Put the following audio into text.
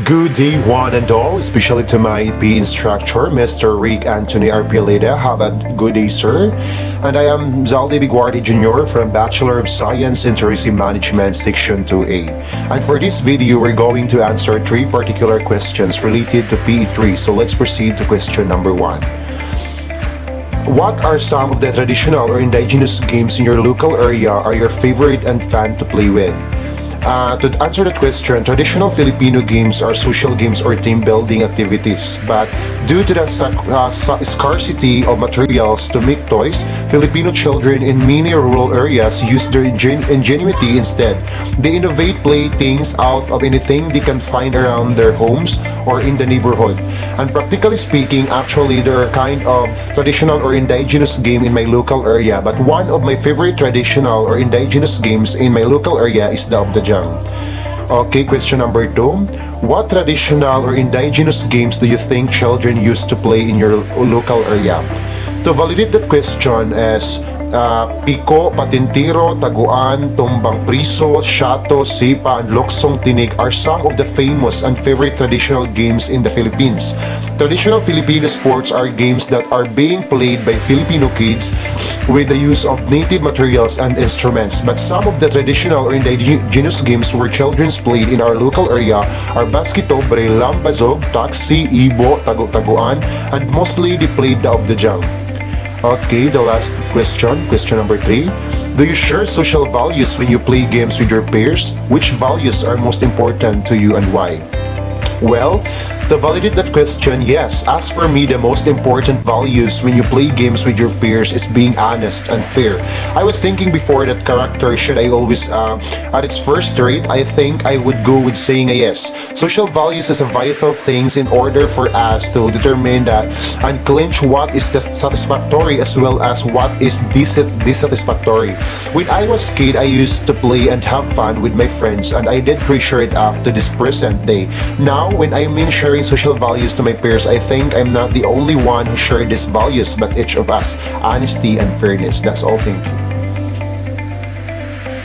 Good day, one and all, especially to my PE instructor, Mr. Rick Anthony Arpileda. Have a good day, sir. And I am Zaldi Biguardi Jr. from Bachelor of Science in Tourism Management, Section 2A. And for this video, we're going to answer three particular questions related to PE3. So let's proceed to question number one. What are some of the traditional or indigenous games in your local area are your favorite and fun to play with? To answer that question, traditional Filipino games are social games or team building activities. But due to the scarcity of materials to make toys, Filipino children in many rural areas use their ingenuity instead. They innovate playthings out of anything they can find around their homes or in the neighborhood. And practically speaking, actually, there are kind of traditional or indigenous game in my local area. But one of my favorite traditional or indigenous games in my local area is the Abdajang. Okay, question number two. What traditional or indigenous games do you think children used to play in your local area? To validate that question is Piko, Patintiro, Taguan, Tumbang Priso, Shato, Sipa, and Loksong Tinig are some of the famous and favorite traditional games in the Philippines. Traditional Filipino sports are games that are being played by Filipino kids with the use of native materials and instruments. But some of the traditional or indigenous games where children played in our local area are Basketobre, Lambazog, Taxi, Ibo, Tagu-Taguan, and mostly they played the Abdajang. Okay, the last question, question number three. Do you share social values when you play games with your peers? Which values are most important to you and why? Well, to validate that question, yes. As for me, the most important values when you play games with your peers is being honest and fair. I was thinking before that character should I always, at its first rate, I think I would go with saying a yes. Social values is a vital things in order for us to determine that and clinch what is satisfactory as well as what is dissatisfactory. When I was a kid, I used to play and have fun with my friends and I did treasure it up to this present day. Now, when I mean sharing social values to my peers, I think I'm not the only one who shared these values, but each of us. Honesty and fairness. That's all. Thank you.